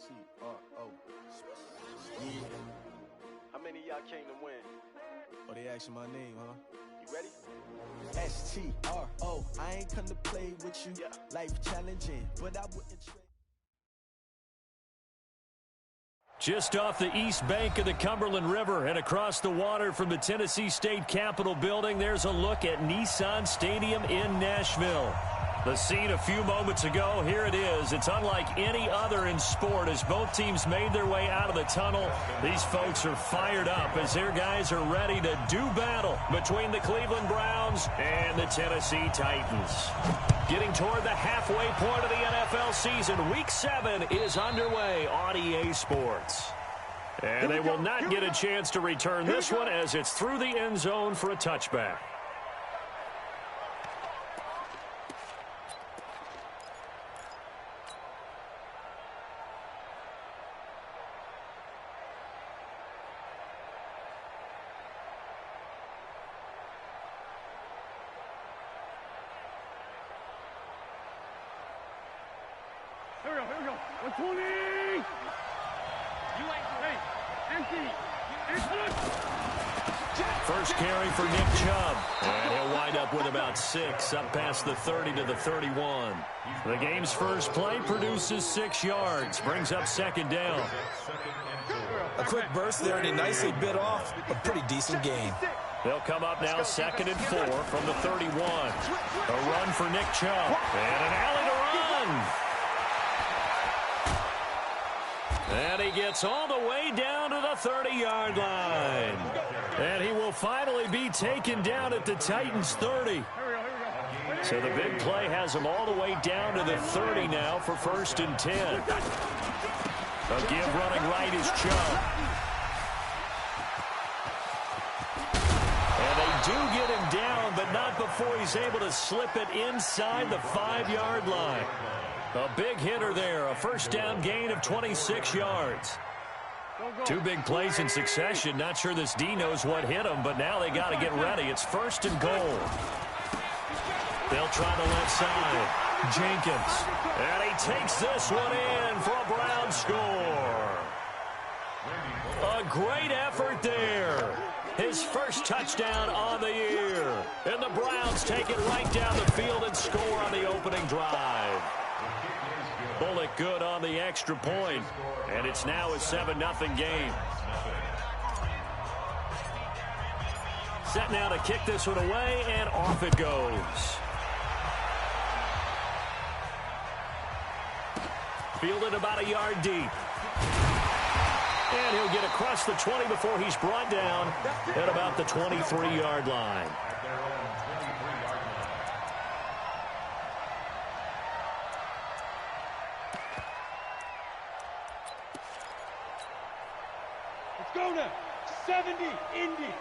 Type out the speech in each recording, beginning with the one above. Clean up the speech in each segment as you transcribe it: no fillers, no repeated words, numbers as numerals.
S-T-R-O. Yeah. How many of y'all came to win? Oh, they asking my name, huh? You ready? S-T-R-O. I ain't come to play with you. Yeah. Life challenging, but I wouldn't trade. Just off the east bank of the Cumberland River and across the water from the Tennessee State Capitol building, there's a look at Nissan Stadium in Nashville. The scene a few moments ago, here it is. It's unlike any other in sport as both teams made their way out of the tunnel. These folks are fired up as their guys are ready to do battle between the Cleveland Browns and the Tennessee Titans. Getting toward the halfway point of the NFL season, Week 7 is underway on EA Sports. And they will not get a chance to return this one as it's through the end zone for a touchback. Here we go. 120! You ain't ready. Empty. First carry for Nick Chubb. And he'll wind up with about 6, up past the 30 to the 31. The game's first play produces 6 yards, brings up second down. A quick burst there, and he nicely bit off a pretty decent gain. They'll come up now 2nd and 4 from the 31. A run for Nick Chubb. And an alley to run. And he gets all the way down to the 30-yard line. And he will finally be taken down at the Titans' 30. So the big play has him all the way down to the 30 now for 1st and 10. A give running right is Chubb. And they do get him down, but not before he's able to slip it inside the 5-yard line. A big hitter there, a first down gain of 26 yards. 2 big plays in succession. Not sure this D knows what hit him, but now they got to get ready. It's 1st and goal. They'll try the left side. Jenkins. And he takes this one in for a Brown score. A great effort there. His first touchdown on the year. And the Browns take it right down the field and score on the opening drive. Bullock good on the extra point. And it's now a 7-0 game. Set now to kick this one away, and off it goes. Fielded about a yard deep. And he'll get across the 20 before he's brought down at about the 23-yard line. Let's go now. 70, Indy.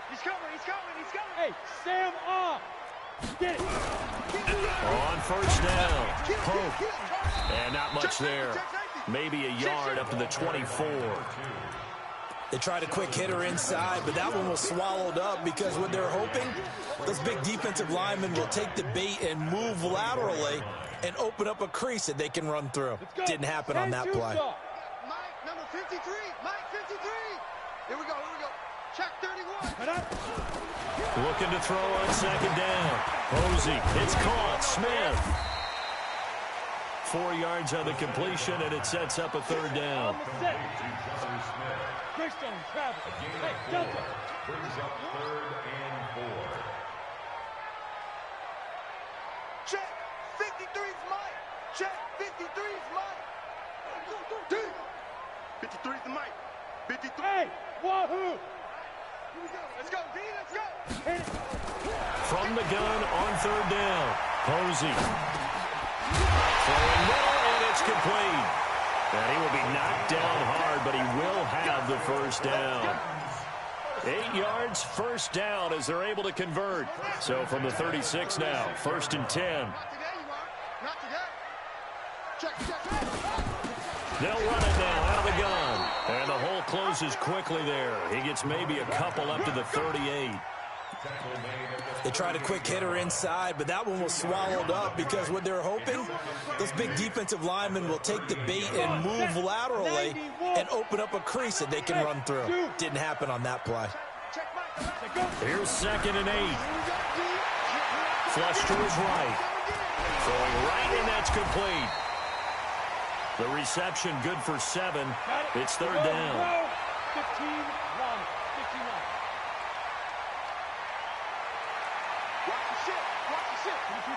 He's coming. Hey, Sam off. Get it. On first down. Pope. And not much there. Maybe a yard up to the 24. They tried a quick hitter inside, but that one was swallowed up because what they're hoping, those big defensive linemen will take the bait and move laterally and open up a crease that they can run through. Didn't happen on that play. Mike, number 53. Mike, 53. Here we go. Check 31. Looking to throw on 2nd down. Posey. It's caught. Smith. 4 yards on the completion, and it sets up a 3rd down. Christian, Travis. Hey, Delta. Brings up 3rd and 4. Check. 53's Mike. Check. 53's Mike. 53's the Mike. 53. Hey, wahoo. Let's go, D. Let's go. From the gun on 3rd down. Posey. Throwing middle, and it's complete. And he will be knocked down hard, but he will have the 1st down. 8 yards, 1st down as they're able to convert. So from the 36 now, 1st and 10. Not today, you are. Not today. Check. They'll run it now out of the gun. And the hole closes quickly there. He gets maybe a couple up to the 38. They tried a quick hitter inside, but that one was swallowed up because what they're hoping, those big defensive linemen will take the bait and move laterally and open up a crease that they can run through. Didn't happen on that play. Here's 2nd and 8. Flush to his right. Throwing right, and that's complete. The reception good for 7. It's 3rd down. 15-1. 59.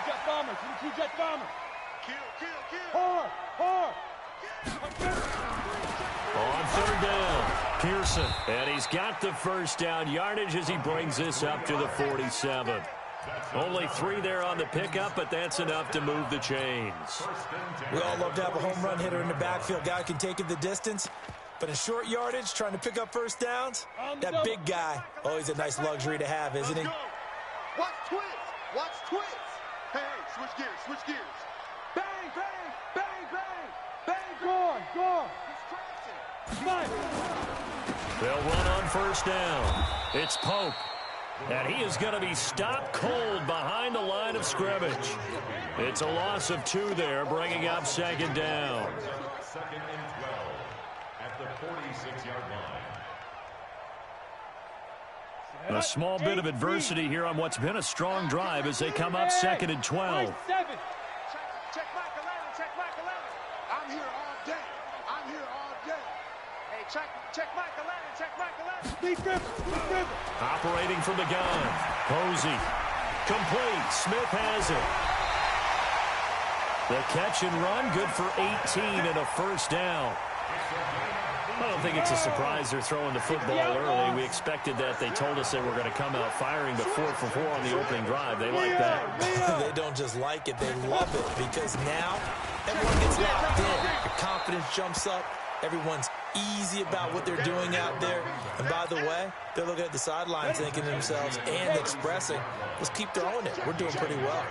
Jet bomber. Jet bomber. Kill. Hard. On 3rd down, Pearson. And he's got the 1st down yardage as he brings this up to the 47. Only 3 there on the pickup, but that's enough to move the chains. We all love to have a home run hitter in the backfield. Guy can take it the distance. But in short yardage, trying to pick up 1st downs, that big guy, always a nice luxury to have, isn't he? Watch twist. Hey, switch gears. Bang. Gone. They'll run on 1st down. It's Pope. And he is going to be stopped cold behind the line of scrimmage. It's a loss of 2 there, bringing up 2nd down. 2nd and 12 at the 46-yard line. A small bit of adversity here on what's been a strong drive as they come up 2nd and 12. Check Mike 11. I'm here all day. Hey, check Mike 11. Deep dribble. Operating from the gun. Posey. Complete. Smith has it. The catch and run good for 18 and a 1st down. I don't think it's a surprise they're throwing the football early. We expected that. They told us they were going to come out firing, but 4 for 4 on the opening drive. They like that. They don't just like it, they love it, because now everyone gets locked in. Your confidence jumps up. Everyone's easy about what they're doing out there. And by the way, they're looking at the sidelines thinking to themselves and expressing, let's keep throwing it. We're doing pretty well.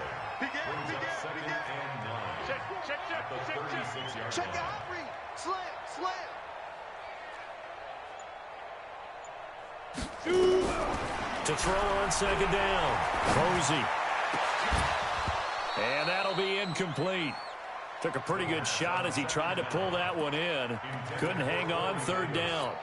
Check the hot read. Slam. To throw on 2nd down. Posey. And that'll be incomplete. Took a pretty good shot as he tried to pull that one in. Couldn't hang on 3rd down.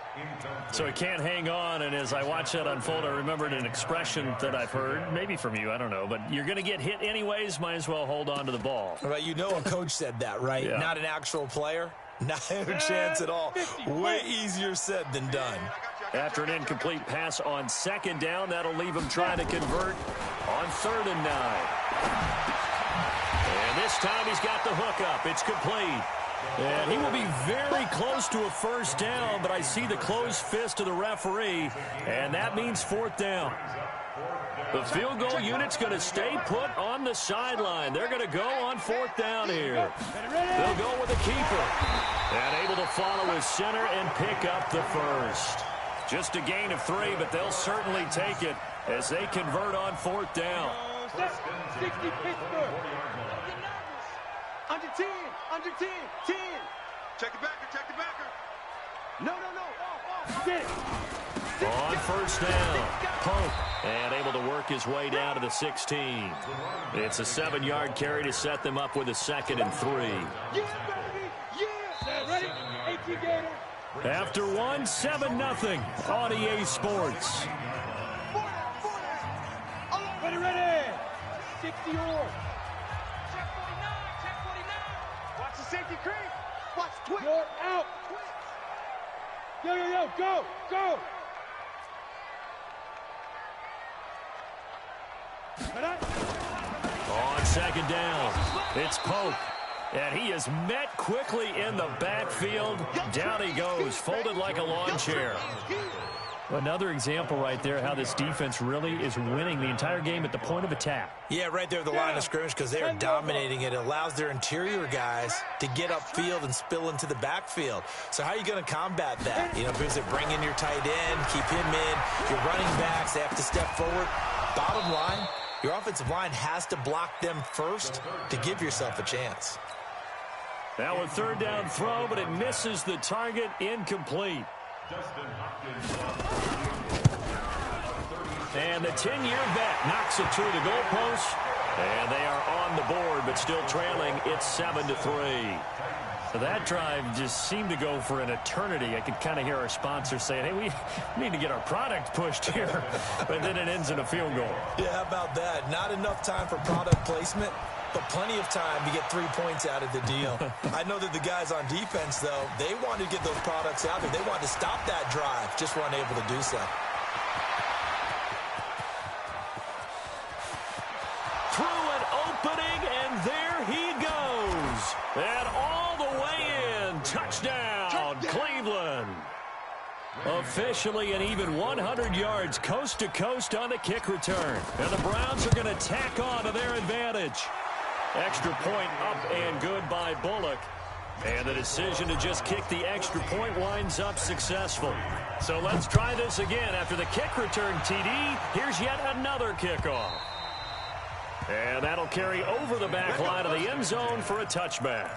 So he can't hang on, and as I watch that unfold, I remembered an expression that I've heard, maybe from you, I don't know, but you're going to get hit anyways, might as well hold on to the ball. Right, you know a coach said that, right? Yeah. Not an actual player. Not a chance at all. Way easier said than done. After an incomplete pass on 2nd down, that'll leave him trying to convert on 3rd and 9. And this time he's got the hook up. It's complete. And he will be very close to a 1st down, but I see the closed fist of the referee, and that means 4th down. The field goal unit's going to stay put on the sideline. They're going to go on 4th down here. They'll go with the keeper. And able to follow his center and pick up the 1st. Just a gain of 3, but they'll certainly take it as they convert on 4th down. 60 Pittsburgh. Under 10. Check the backer. No. On 1st down, Pope, and able to work his way down to the 16. It's a 7-yard carry to set them up with a 2nd and 3. Yeah, baby. Yeah. Ready? 18 Gator. After 7-0 on EA Sports. Ready. 60 or. Check 49. Watch the safety creep. Watch twist. You're out. Yo, go. On 2nd down, it's Pope. And he is met quickly in the backfield. Down he goes, folded like a lawn chair. Another example right there how this defense really is winning the entire game at the point of attack. Yeah, right there at the line of scrimmage because they are dominating it. It allows their interior guys to get upfield and spill into the backfield. So how are you going to combat that? You know, because they bring in your tight end, keep him in. Your running backs, they have to step forward. Bottom line, your offensive line has to block them first to give yourself a chance. Now a 3rd down throw, but it misses the target, incomplete. And the 10-year vet knocks it through the goalpost. And they are on the board, but still trailing. It's 7-3. So that drive just seemed to go for an eternity. I could kind of hear our sponsor saying, hey, we need to get our product pushed here. But then it ends in a field goal. Yeah, how about that? Not enough time for product placement, but plenty of time to get 3 points out of the deal. I know that the guys on defense, though, they wanted to get those products out there. They wanted to stop that drive, just weren't able to do so. Through an opening, and there he goes. And all the way in. Touchdown, Cleveland. Officially an even 100 yards coast to coast on the kick return. And the Browns are going to tack on to their advantage. Extra point up and good by Bullock. And the decision to just kick the extra point winds up successful. So let's try this again. After the kick return TD, here's yet another kickoff. And that'll carry over the back line of the end zone for a touchback.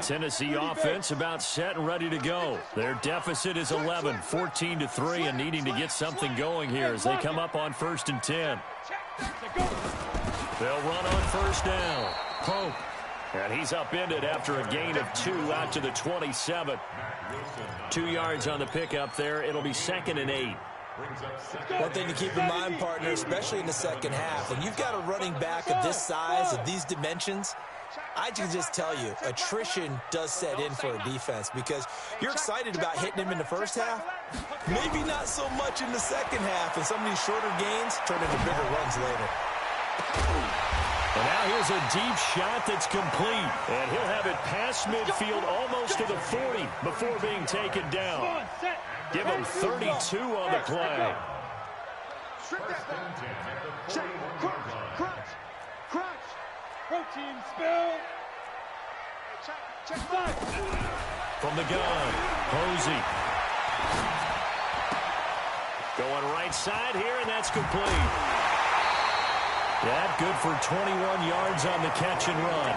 Tennessee offense about set and ready to go. Their deficit is 11, 14-3, and needing to get something going here as they come up on 1st and 10. They'll run on first down. Pope. And he's upended after a gain of 2 out to the 27. 2 yards on the pickup there. It'll be 2nd and 8. One thing to keep in mind, partner, especially in the second half, when you've got a running back of this size, of these dimensions, I can just tell you, attrition does set in for a defense because you're excited about hitting him in the first half. Maybe not so much in the second half, and some of these shorter gains turn into bigger runs later. And now here's a deep shot that's complete. And he'll have it past midfield almost to the 40 before being taken down. Give him 32 on the play. Check, crunch. Protein spill. Check back. From the gun, Posey. Going right side here, and that's complete. That good for 21 yards on the catch and run.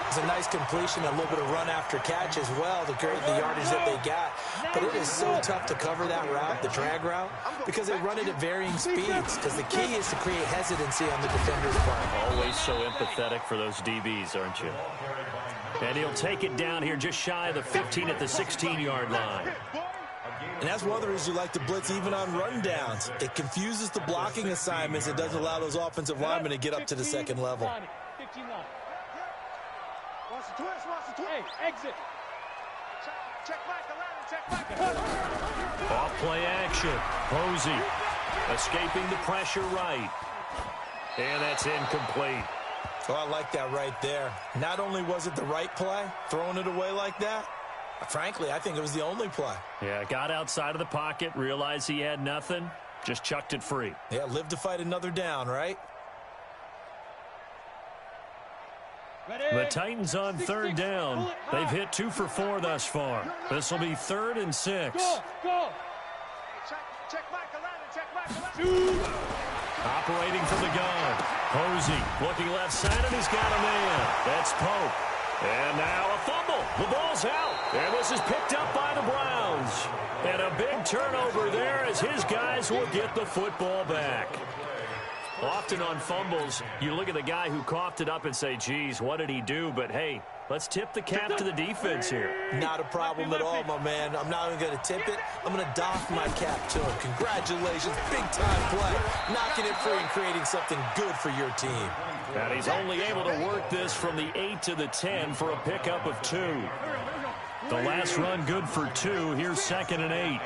It's a nice completion, a little bit of run after catch as well to create the yardage that they got. But it is so tough to cover that route, the drag route, because they run it at varying speeds. Because the key is to create hesitancy on the defender's part. Always so empathetic for those DBs, aren't you? And he'll take it down here just shy of the 15 at the 16-yard line. And that's one of the reasons you like to blitz even on run downs. It confuses the blocking assignments. It doesn't allow those offensive linemen to get up to the second level. 15 line. Hey, exit. Check back. Off play action. Posey escaping the pressure right. And that's incomplete. Oh, I like that right there. Not only was it the right play, throwing it away like that, frankly, I think it was the only play. Yeah, got outside of the pocket, realized he had nothing, just chucked it free. Yeah, live to fight another down, right? The Titans on 3rd down. They've hit 2 for 4 thus far. This will be 3rd and 6. Go. Check back. Operating from the gun. Posey looking left side, and he's got a man. That's Pope. And now a fumble. The ball's out. And this is picked up by the Browns. And a big turnover there as his guys will get the football back. Often on fumbles, you look at the guy who coughed it up and say, geez, what did he do? But, hey, let's tip the cap to the defense here. Not a problem at all, my man. I'm not even going to tip it. I'm going to doff my cap to him. Congratulations. Big-time play. Knocking it free and creating something good for your team. And he's only able to work this from the 8 to the 10 for a pickup of 2. The last run good for 2. Here's 2nd and 8.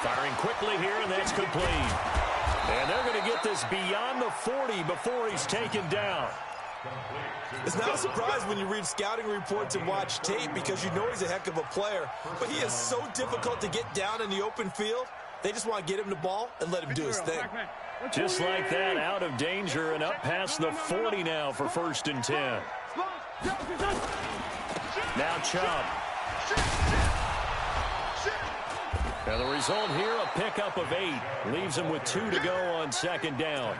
Firing quickly here, and that's complete. And they're going to get this beyond the 40 before he's taken down. It's not a surprise when you read scouting reports and watch tape because you know he's a heck of a player. But he is so difficult to get down in the open field. They just want to get him the ball and let him do his thing. Just like that, out of danger and up past the 40 now for 1st and 10. Now Chubb. And the result here, a pickup of 8. Leaves him with 2 to go on 2nd down.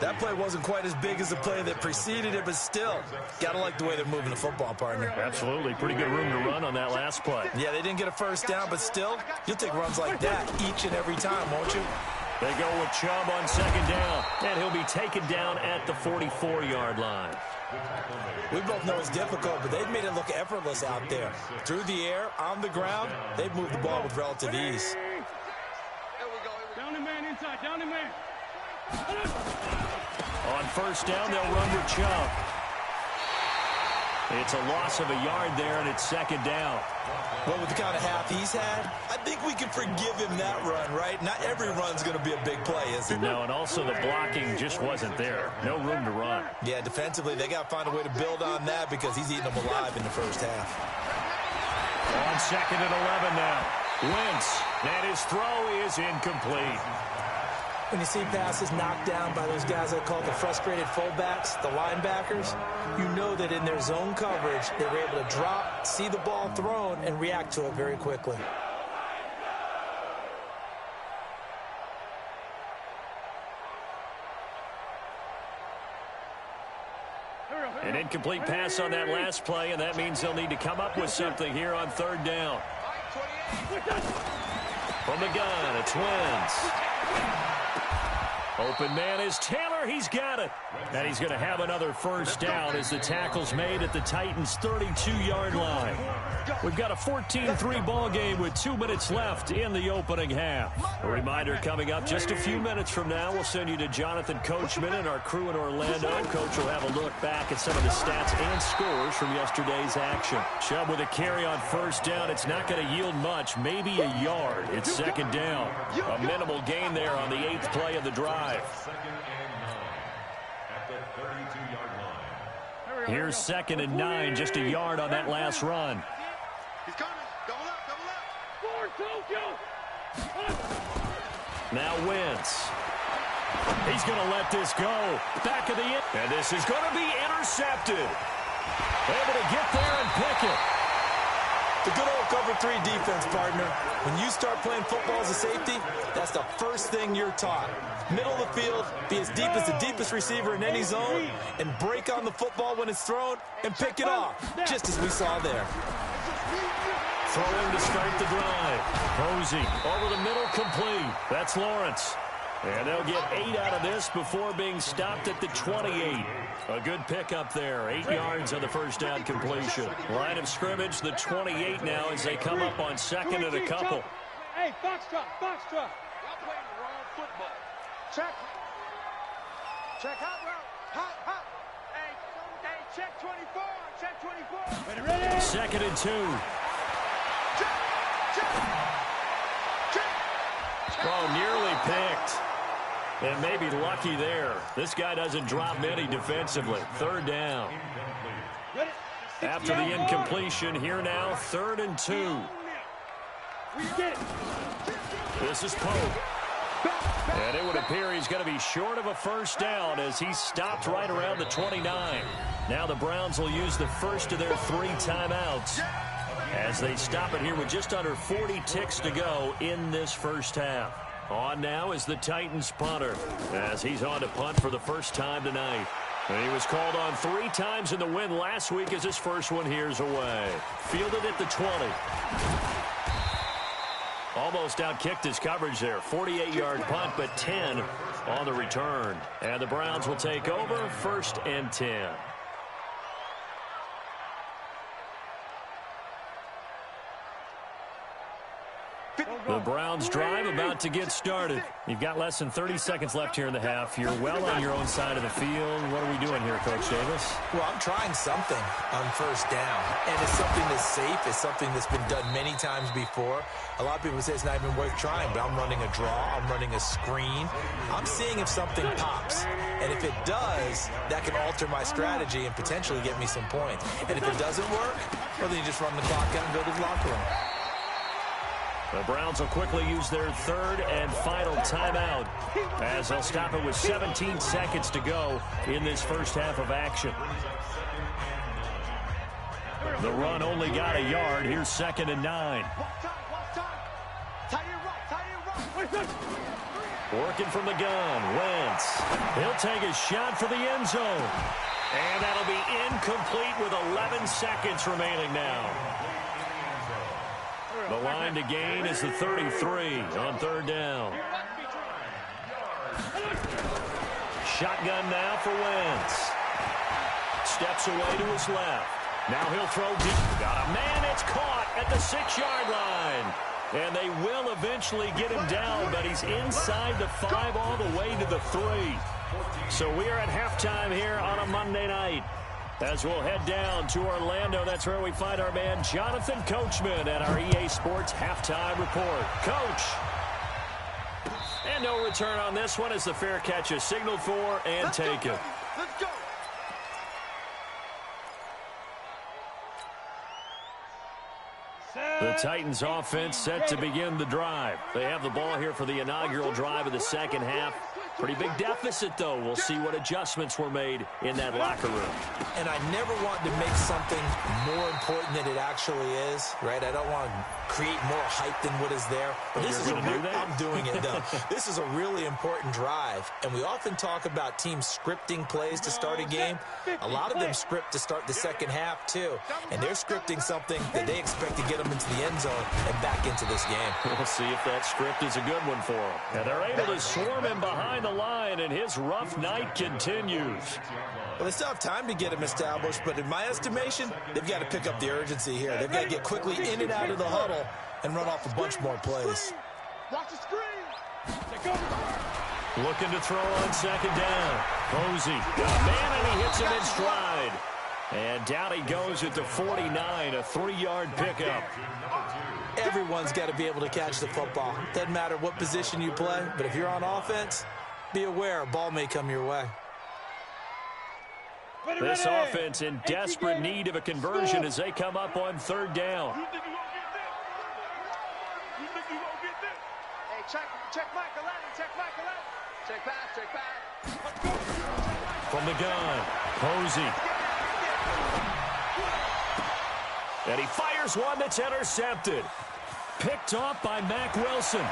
That play wasn't quite as big as the play that preceded it, but still, got to like the way they're moving the football, partner. Absolutely. Pretty good room to run on that last play. Yeah, they didn't get a first down, but still, you'll take runs like that each and every time, won't you? They go with Chubb on second down, and he'll be taken down at the 44-yard line. We both know it's difficult, but they've made it look effortless out there. Through the air, on the ground, they've moved the ball with relative ease. Down the man inside, down the man. On first down, they'll run with Chubb. It's a loss of a yard there, and it's second down. Well, with the kind of half he's had, I think we can forgive him that run, right? Not every run's going to be a big play, is it? No, and also the blocking just wasn't there. No room to run. Yeah, defensively, they got to find a way to build on that because he's eating them alive in the first half. On second and 11 now. Wentz, and his throw is incomplete. When you see passes knocked down by those guys I call the frustrated fullbacks, the linebackers, you know that in their zone coverage, they were able to drop, see the ball thrown, and react to it very quickly. An incomplete pass on that last play, and that means they'll need to come up with something here on third down. From the gun, it's Wentz. Open man is Taylor. He's got it. And he's going to have another first down as the tackle's made at the Titans' 32-yard line. We've got a 14-3 ball game with 2 minutes left in the opening half. A reminder coming up just a few minutes from now. We'll send you to Jonathan Coachman and our crew in Orlando. Coach will have a look back at some of the stats and scores from yesterday's action. Chubb with a carry on first down. It's not going to yield much, maybe a yard. It's second down. A minimal gain there on the 8th play of the drive. Second and 9 at the 32-yard line. Here's second and 9, just a yard on that last run. He's coming. Double up, double up. Now Wentz. He's going to let this go. Back of the end. And this is going to be intercepted. Able to get there and pick it. The good old cover 3 defense, partner. When you start playing football as a safety, that's the first thing you're taught. Middle of the field, be as deep as the deepest receiver in any zone, and break on the football when it's thrown and pick it off, just as we saw there. Throwing to start the drive. Posey over the middle, complete. That's Lawrence. And they'll get 8 out of this before being stopped at the 28. A good pickup there. 8 yards on the first down completion. Line of scrimmage, the 28 now as they come up on second and a couple. Hey, box drop, box drop. Y'all playing the wrong football. Check. Check hot route. Hot, hot. Hey, check 24. Check 24. Ready, ready. Second and 2. Check. Check. Check. Oh, nearly picked. And maybe lucky there. This guy doesn't drop many defensively. Third down. Ready. After the incompletion, here now, 3rd and 2. We get it. This is Pope. And it would appear he's going to be short of a first down as he stopped right around the 29. Now the Browns will use the first of their 3 timeouts as they stop it here with just under 40 ticks to go in this first half. On now is the Titans punter as he's on to punt for the first time tonight. And he was called on 3 times in the win last week as his first one here's away. Fielded at the 20. Almost outkicked his coverage there. 48-yard punt, but 10 on the return. And the Browns will take over 1st and 10. The Browns drive about to get started. You've got less than 30 seconds left here in the half. You're well on your own side of the field. What are we doing here, Coach Davis? Well, I'm trying something on first down, and it's something that's safe. It's something that's been done many times before. A lot of people say it's not even worth trying, but I'm running a draw. I'm running a screen. I'm seeing if something pops, and if it does, that can alter my strategy and potentially get me some points. And if it doesn't work, well, then you just run the clock out and go to the locker room. The Browns will quickly use their 3rd and final timeout as they'll stop it with 17 seconds to go in this first half of action. The run only got a yard. Here's 2nd and 9. Working from the gun, Wentz. He'll take a shot for the end zone. And that'll be incomplete with 11 seconds remaining now. The line to gain is the 33 on third down. Shotgun now for Wentz. Steps away to his left. Now he'll throw deep. Got a man. It's caught at the 6-yard line. And they will eventually get him down, but he's inside the 5 all the way to the 3. So we are at halftime here on a Monday night. As we'll head down to Orlando, that's where we find our man Jonathan Coachman at our EA Sports Halftime Report. Coach. And no return on this one as the fair catch is signaled for and taken. Let's go. The Titans offense set to begin the drive. They have the ball here for the inaugural drive of the second half. Pretty big deficit, though. We'll see what adjustments were made in that locker room. And I never want to make something more important than it actually is, right? I don't want to create more hype than what is there. But this is I'm doing it, though. This is a really important drive. And we often talk about teams scripting plays to start a game. A lot of them script to start the second half, too. And they're scripting something that they expect to get them into the end zone and back into this game. We'll see if that script is a good one for them. And they're able to swarm him behind the line, and his rough night continues. Well, they still have time to get him established, but in my estimation, they've got to pick up the urgency here. They've got to get quickly in and out of the huddle and run off a bunch more plays. Watch the screen. Looking to throw on second down. Posey got a man, and he hits him in stride. And down he goes at the 49, a 3-yard pickup. Everyone's got to be able to catch the football. Doesn't matter what position you play, but if you're on offense, be aware a ball may come your way. This offense in desperate need of a conversion as they come up on third down. Hey, check Mike 11, check Mike 11. Check pass. From the gun, Posey. And he fires one that's intercepted. Picked off by Mack Wilson.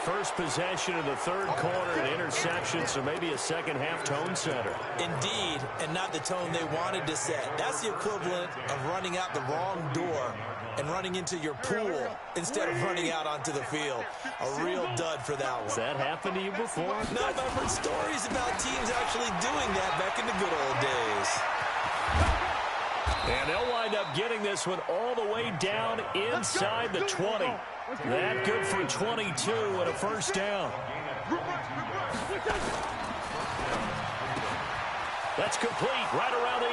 First possession of the third quarter, an interception, so maybe a second-half tone setter. Indeed, and not the tone they wanted to set. That's the equivalent of running out the wrong door and running into your pool instead of running out onto the field. A real dud for that one. Has that happened to you before? No, I've heard stories about teams actually doing that back in the good old days. And they'll wind up getting this one all the way down inside the 20. That good for 22 and a first down. That's complete right around the 8.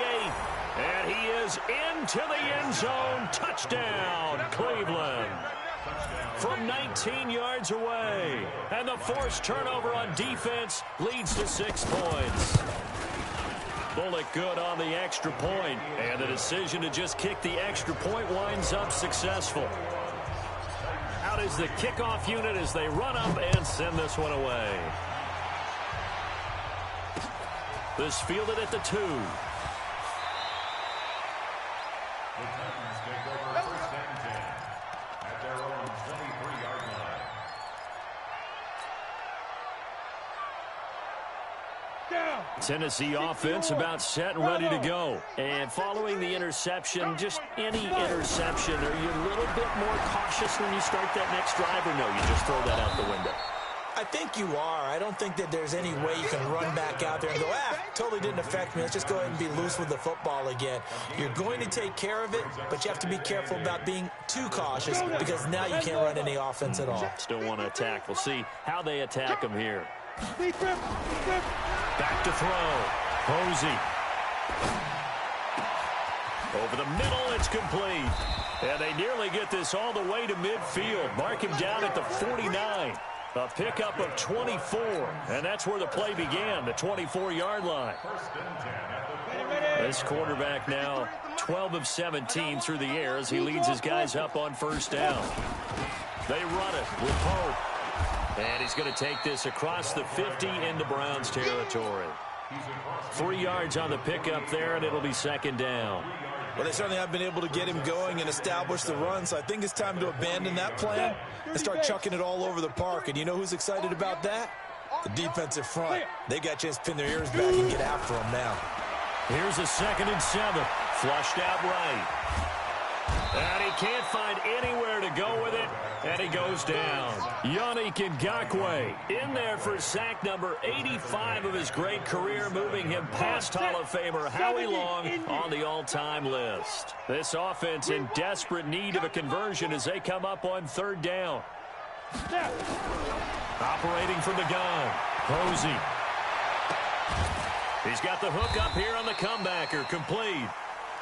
And he is into the end zone. Touchdown, Cleveland. From 19 yards away. And the forced turnover on defense leads to 6 points. Bullock good on the extra point. And the decision to just kick the extra point winds up successful. Out is the kickoff unit as they run up and send this one away. This fielded at the 2. The Titans take over first and 10 at their own 23-yard line. Tennessee offense about set and ready to go. And following the interception, just any interception, are you a little bit more cautious when you start that next drive, or no, you just throw that out the window? I think you are. I don't think that there's any way you can run back out there and go, totally didn't affect me. Let's just go ahead and be loose with the football again. You're going to take care of it, but you have to be careful about being too cautious because now you can't run any offense at all. Still want to attack. We'll see how they attack them here. Back to throw. Posey. Over the middle, it's complete. And they nearly get this all the way to midfield. Mark him down at the 49. A pickup of 24. And that's where the play began, the 24-yard line. This quarterback now 12 of 17 through the air as he leads his guys up on first down. They run it with Pope. And he's going to take this across the 50 into Browns territory. 3 yards on the pickup there, and it'll be second down. Well, they certainly have been able to get him going and establish the run, so I think it's time to abandon that plan and start chucking it all over the park. And you know who's excited about that? The defensive front. They got a chance to pin their ears back and get after him now. Here's a 2nd and 7. Flushed out right. And he can't find anywhere to go with it, and he goes down. Yannick Ngakoue in there for sack number 85 of his great career, moving him past Hall of Famer Howie Long on the all-time list. This offense in desperate need of a conversion as they come up on 3rd down. Operating from the gun, Posey. He's got the hook up here on the comebacker, complete.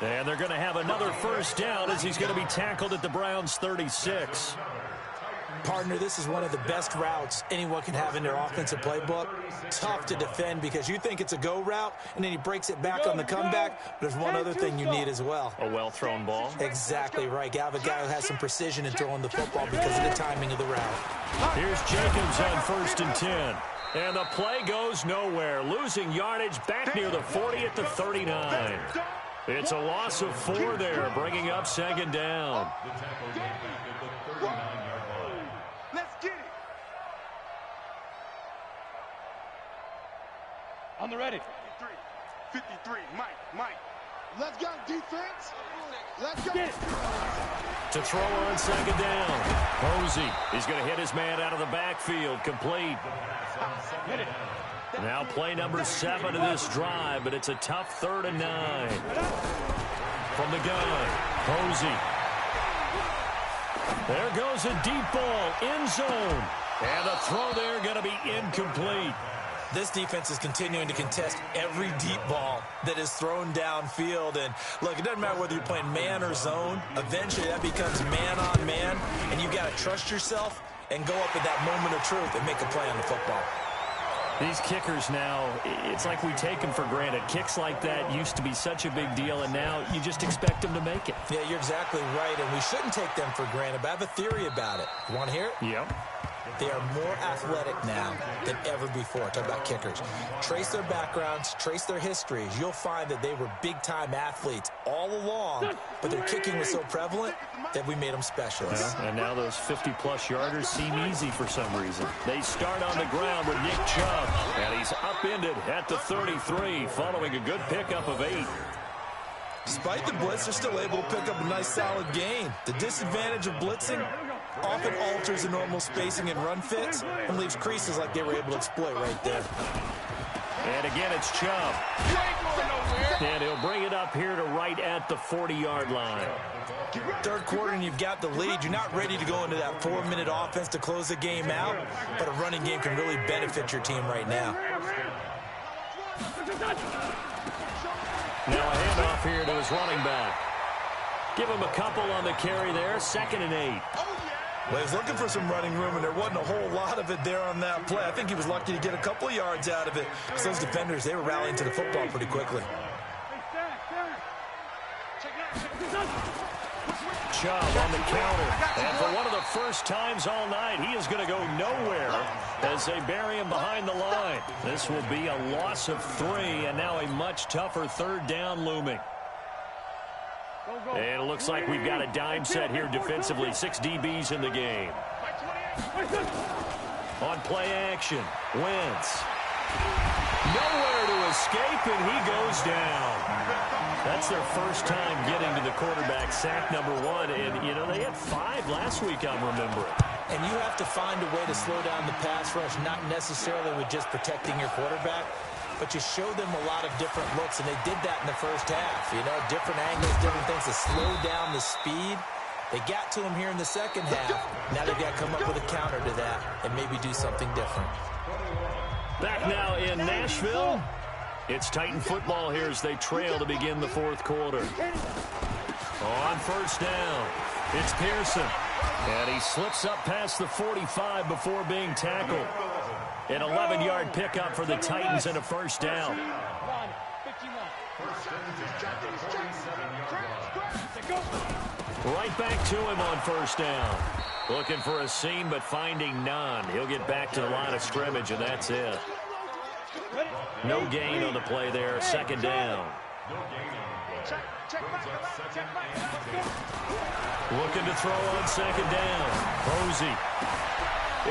And they're going to have another 1st down as he's going to be tackled at the Browns' 36. Partner, this is one of the best routes anyone can have in their offensive playbook. Tough to defend because you think it's a go route, and then he breaks it back on the comeback. But there's one other thing you need as well. A well-thrown ball. Exactly right. You have a guy who has some precision in throwing the football because of the timing of the route. Here's Jacobs on 1st and 10. And the play goes nowhere. Losing yardage back near the 40 at the 39. It's a loss of 4 there, bringing up 2nd down. Let's get it. On the ready. 53, Mike. Let's go, defense. Let's go. Get it. To throw on 2nd down. Posey, he's going to hit his man out of the backfield, complete. Hit it. Now play number 7 of this drive, but it's a tough 3rd and 9. From the gun, Posey. There goes a deep ball, end zone. And the throw there going to be incomplete. This defense is continuing to contest every deep ball that is thrown downfield. And, look, it doesn't matter whether you're playing man or zone. Eventually, that becomes man-on-man, and you've got to trust yourself and go up at that moment of truth and make a play on the football. These kickers now, it's like we take them for granted. Kicks like that used to be such a big deal, and now you just expect them to make it. Yeah, you're exactly right, and we shouldn't take them for granted, but I have a theory about it. You want to hear it? Yep. They are more athletic now than ever before. Talk about kickers. Trace their backgrounds, trace their histories. You'll find that they were big-time athletes all along, but their kicking was so prevalent that we made them specialists. And now those 50-plus yarders seem easy for some reason. They start on the ground with Nick Chubb, and he's upended at the 33 following a good pickup of 8. Despite the blitz, they're still able to pick up a nice, solid gain. The disadvantage of blitzing often alters the normal spacing and run fits and leaves creases like they were able to exploit right there. And again, it's Chubb. And he'll bring it up here to right at the 40-yard line. 3rd quarter and you've got the lead. You're not ready to go into that 4-minute offense to close the game out, but a running game can really benefit your team right now. Now a handoff here to his running back. Give him a couple on the carry there, 2nd and 8. Well, he's looking for some running room, and there wasn't a whole lot of it there on that play. I think he was lucky to get a couple of yards out of it. Because those defenders, they were rallying to the football pretty quickly. Chubb on the counter. And for one of the first times all night, he is going to go nowhere as they bury him behind the line. This will be a loss of 3, and now a much tougher 3rd down looming. And it looks like we've got a dime set here defensively. 6 DBs in the game. On play action, Wentz. Nowhere to escape, and he goes down. That's their first time getting to the quarterback, sack number 1. And, you know, they had 5 last week, I'm remembering. And you have to find a way to slow down the pass rush, not necessarily with just protecting your quarterback, but you show them a lot of different looks, and they did that in the first half. You know, different angles, different things to slow down the speed. They got to him here in the second half. Now they've got to come up with a counter to that and maybe do something different. Back now in Nashville. It's Titan football here as they trail to begin the 4th quarter. On 1st down, it's Pearson. And he slips up past the 45 before being tackled. An 11-yard pickup for the Titans and a 1st down. Right back to him on 1st down. Looking for a seam, but finding none. He'll get back to the line of scrimmage, and that's it. No gain on the play there. Second down. Looking to throw on second down. Posey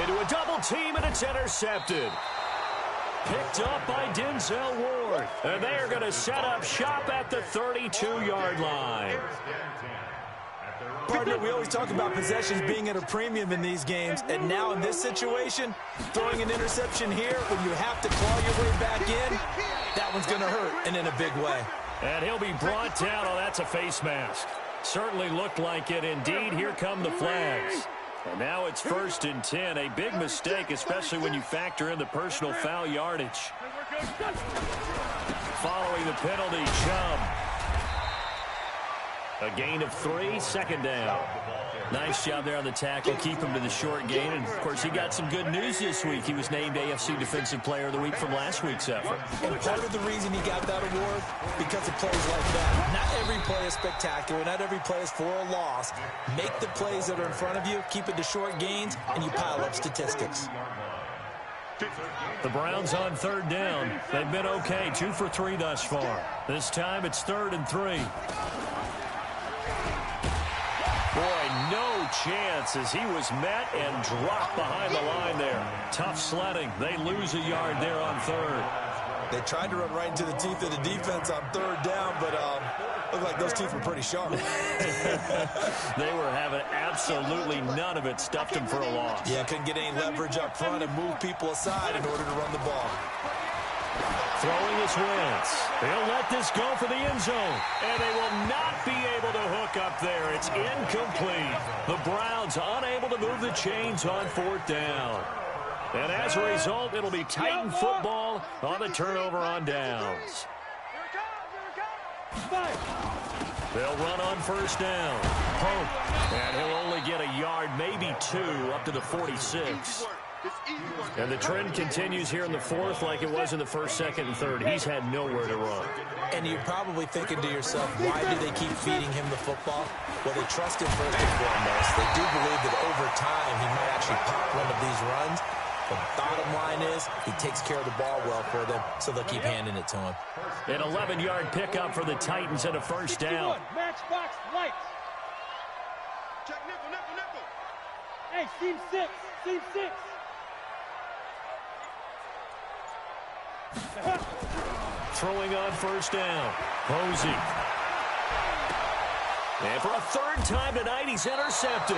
into a double team, and it's intercepted. Picked up by Denzel Ward. And they are going to set up shop at the 32-yard line. Partner, we always talk about possessions being at a premium in these games, and now in this situation, throwing an interception here when you have to claw your way back in, that one's going to hurt, and in a big way. And he'll be brought down. Oh, that's a face mask. Certainly looked like it. Indeed, here come the flags. And now it's 1st and 10. A big mistake, especially when you factor in the personal foul yardage. Following the penalty, Chubb. A gain of 3, second down. Nice job there on the tackle. Keep him to the short gain. And, of course, he got some good news this week. He was named AFC Defensive Player of the Week from last week's effort. And part of the reason he got that award, because of plays like that. Not every play is spectacular. Not every play is for a loss. Make the plays that are in front of you, keep it to short gains, and you pile up statistics. The Browns on 3rd down. They've been okay, 2 for 3 thus far. This time it's 3rd and 3. Boy, no chance as he was met and dropped behind the line there. Tough sledding. They lose a yard there on 3rd. They tried to run right into the teeth of the defense on 3rd down, but looked like those teeth were pretty sharp. They were having absolutely none of it. Stuffed him for a loss. Yeah, couldn't get any leverage up front and move people aside in order to run the ball. Throwing is Wentz. They'll let this go for the end zone. And they will not be able to hook up there. It's incomplete. The Browns unable to move the chains on 4th down. And as a result, it'll be Titan football on the turnover on downs. They'll run on 1st down. Pope. And he'll only get a yard, maybe 2, up to the 46. And the trend continues here in the 4th like it was in the 1st, 2nd, and 3rd. He's had nowhere to run. And you're probably thinking to yourself, why do they keep feeding him the football? Well, they trust him first and foremost. They do believe that over time he might actually pop one of these runs. The bottom line is he takes care of the ball well for them, so they'll keep handing it to him. An 11-yard pickup for the Titans and a 1st down. Matchbox lights. Check nickel, nickel, nickel. Hey, seam 6. Seam 6. Throwing on 1st down. Posey. And for a 3rd time tonight, he's intercepted.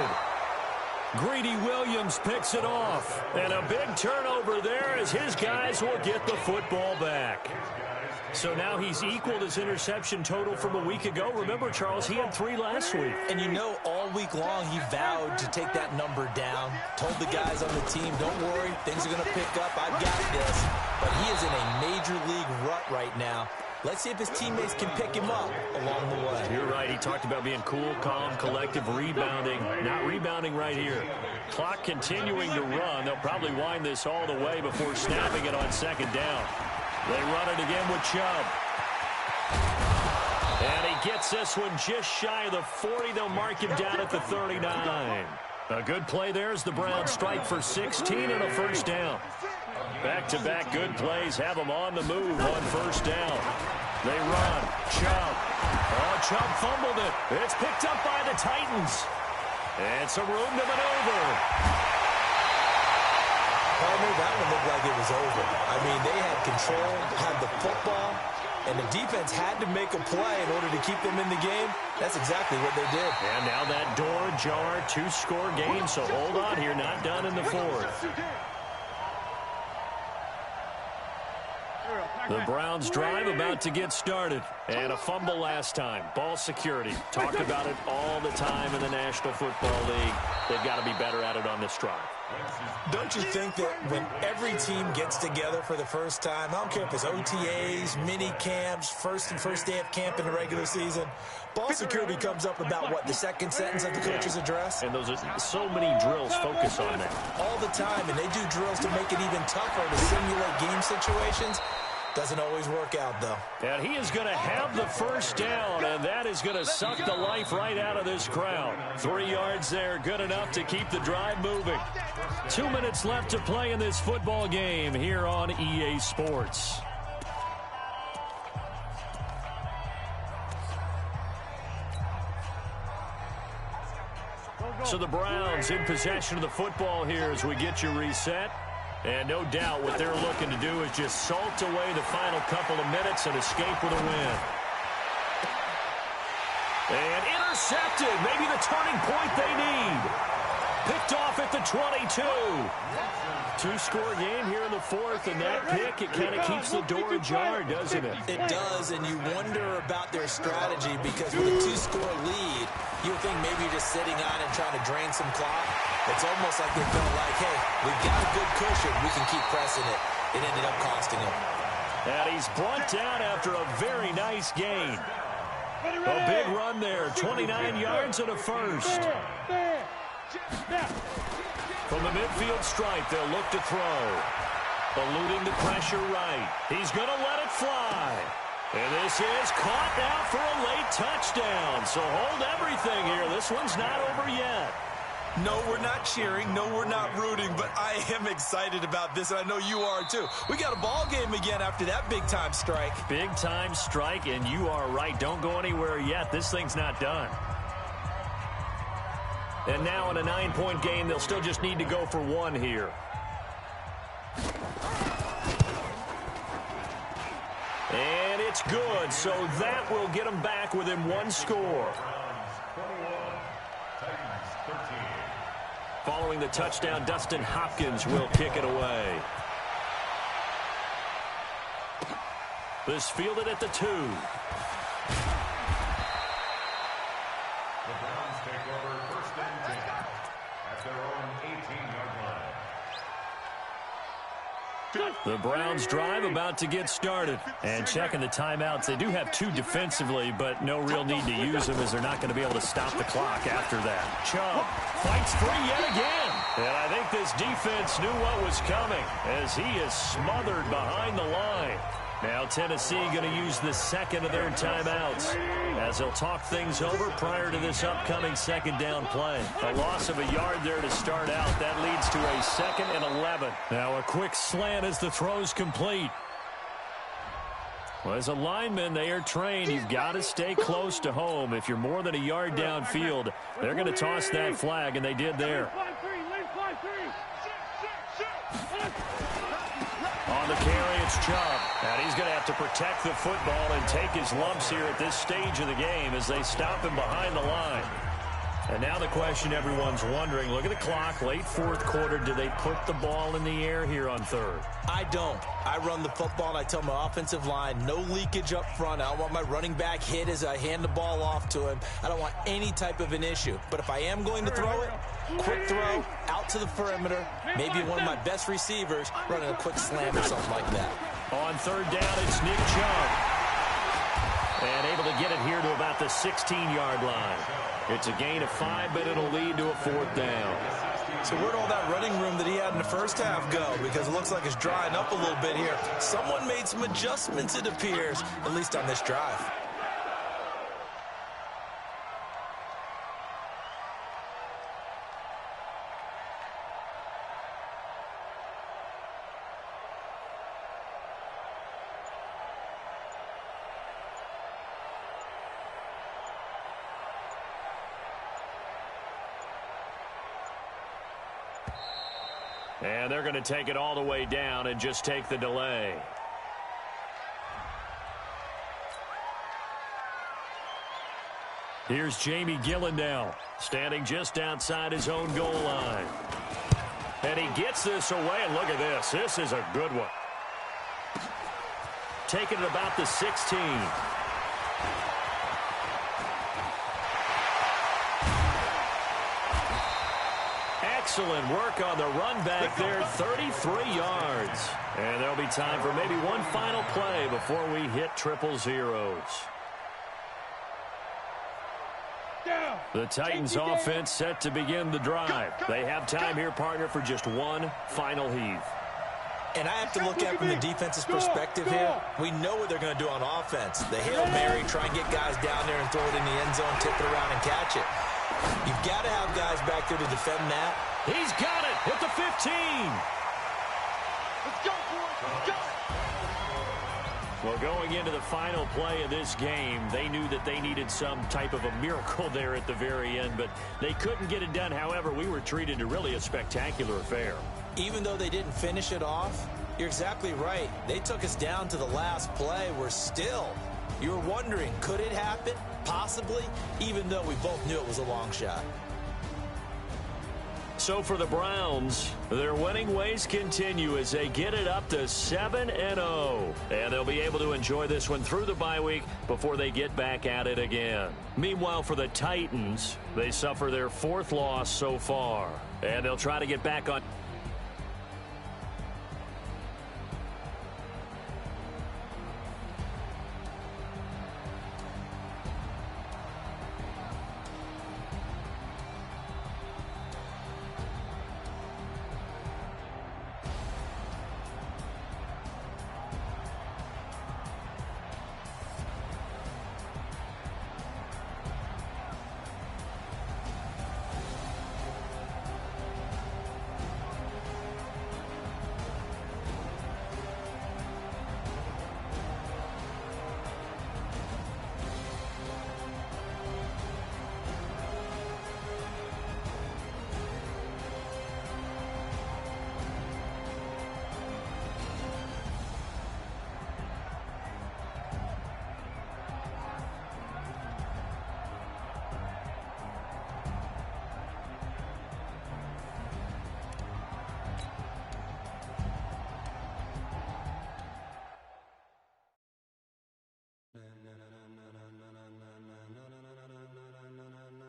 Greedy Williams picks it off. And a big turnover there as his guys will get the football back. So now he's equaled his interception total from a week ago. Remember, Charles, he had 3 last week. And you know, all week long he vowed to take that number down. Told the guys on the team, don't worry, things are going to pick up. I've got this. But he is in a major league rut right now. Let's see if his teammates can pick him up along the way. You're right. He talked about being cool, calm, collective, rebounding. Not rebounding right here. Clock continuing to run. They'll probably wind this all the way before snapping it on 2nd down. They run it again with Chubb. And he gets this one just shy of the 40. They'll mark him down at the 39. A good play there as the Browns strike for 16 and a 1st down. Back-to-back good plays have them on the move on 1st down. They run. Chubb. Oh, Chubb fumbled it. It's picked up by the Titans. And some room to maneuver. Partner, that one looked like it was over. I mean, they had control, had the football, and the defense had to make a play in order to keep them in the game. That's exactly what they did. And now that door ajar, 2-score game, so hold on here, not done in the 4th. The Browns drive about to get started. And a fumble last time. Ball security. Talk about it all the time in the National Football League. They've got to be better at it on this drive. Don't you think that when every team gets together for the first time, I don't care if it's OTAs, mini camps, first day of camp in the regular season, ball security comes up about what, the 2nd sentence of the coach's address? And those are so many drills focus on that. All the time, and they do drills to make it even tougher to simulate game situations. Doesn't always work out, though. And he is going to have the first down, and that is going to suck the life right out of this crowd. 3 yards there, good enough to keep the drive moving. 2 minutes left to play in this football game here on EA Sports. So the Browns in possession of the football here as we get you reset. And no doubt what they're looking to do is just salt away the final couple of minutes and escape with a win. And intercepted. Maybe the turning point they need. Picked off at the 22. 2-score game here in the fourth, and that pick, it kind of keeps the door ajar, doesn't it? It does, and you wonder about their strategy because with a 2-score lead, you would think maybe you're just sitting on and trying to drain some clock. It's almost like they felt like, hey, we've got a good cushion. We can keep pressing it. It ended up costing him. And he's brought down after a very nice gain. A big run there, 29 yards and a first. From the midfield stripe, they'll look to throw. Eluding the pressure right. He's going to let it fly. And this is caught now for a late touchdown. So hold everything here. This one's not over yet. No, we're not cheering. No, we're not rooting. But I am excited about this, and I know you are too. We got a ball game again after that big-time strike. Big-time strike, and you are right. Don't go anywhere yet. This thing's not done. And now in a 9-point game, they'll still just need to go for 1 here. And it's good, so that will get them back within 1 score. Following the touchdown, Dustin Hopkins will kick it away. This fielded at the 2. The Browns take over 1st and 10 at their own 18-yard line. The Browns drive about to get started. And checking the timeouts, they do have 2 defensively, but no real need to use them as they're not going to be able to stop the clock after that. Chubb fights free yet again. And I think this defense knew what was coming as he is smothered behind the line. Now Tennessee going to use the second of their timeouts as they'll talk things over prior to this upcoming 2nd down play. A loss of a yard there to start out. That leads to a 2nd and 11. Now a quick slant as the throw's complete. Well, as a lineman, they are trained. You've got to stay close to home. If you're more than a yard downfield, they're going to toss that flag, and they did there. On the carry, it's Chubb. And he's going to have to protect the football and take his lumps here at this stage of the game as they stop him behind the line. And now the question everyone's wondering, look at the clock, late 4th quarter. Do they put the ball in the air here on 3rd? I don't. I run the football, and I tell my offensive line, no leakage up front. I don't want my running back hit as I hand the ball off to him. I don't want any type of an issue. But if I am going to throw it, quick throw, out to the perimeter, maybe one of my best receivers running a quick slam or something like that. On 3rd down, it's Nick Chubb. And able to get it here to about the 16-yard line. It's a gain of 5, but it'll lead to a 4th down. So where'd all that running room that he had in the first half go? Because it looks like it's drying up a little bit here. Someone made some adjustments, it appears, at least on this drive. And they're going to take it all the way down and just take the delay. Here's Jamie Gillen now, standing just outside his own goal line. And he gets this away, and look at this. This is a good one. Taking it about the 16. Excellent work on the run back there, 33 yards. And there'll be time for maybe one final play before we hit triple zeros. The Titans offense set to begin the drive. They have time here, partner, for just one final heave. And I have to look at it from the defense's perspective here. We know what they're going to do on offense. The Hail Mary, try and get guys down there and throw it in the end zone, tip it around and catch it. You've got to have guys back there to defend that. He's got it at the 15. Let's go, boys. Let's go. Well, going into the final play of this game, they knew that they needed some type of a miracle there at the very end, but they couldn't get it done. However, we were treated to really a spectacular affair. Even though they didn't finish it off, you're exactly right. They took us down to the last play. We're still, you're wondering, could it happen? Possibly, even though we both knew it was a long shot. So for the Browns, their winning ways continue as they get it up to 7-0. And they'll be able to enjoy this one through the bye week before they get back at it again. Meanwhile, for the Titans, they suffer their 4th loss so far. And they'll try to get back on.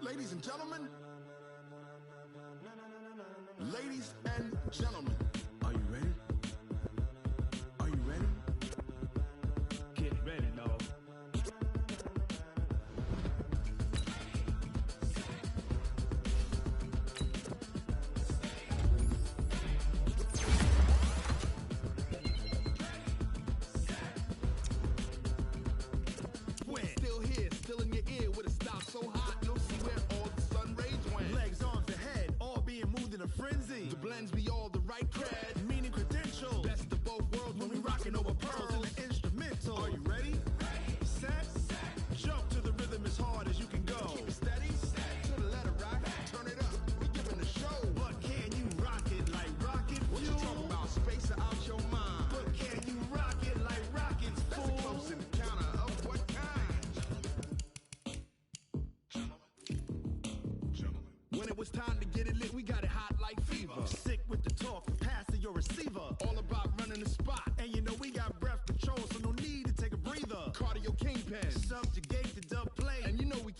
Ladies and gentlemen, ladies and gentlemen, are you ready? Are you ready? Get ready, dog. Still here, still in your ear with a stop so hot, you'll see where all the sun rays went. Legs, arms, the head, all being moved in a frenzy. The blends be all the right cred, meaning credentials. Best of both worlds when we rockin' over pearls in the instrumental. Are you ready? Set, jump to the rhythm as hard as you can go. Keep it steady, to the letter rock, turn it up, we giving the show. But can you rock it like rocket fuel? What you talking about, space out your mind? But can you rock it like rockets, fool? That's a close encounter of what kind? When it was time to get it lit, we got it hot like fever. Sick with the talk, pass to your receiver. All about running the spot, and you know we got breath control, so no need to take a breather. Cardio kingpin, subjugate the dub play, and you know we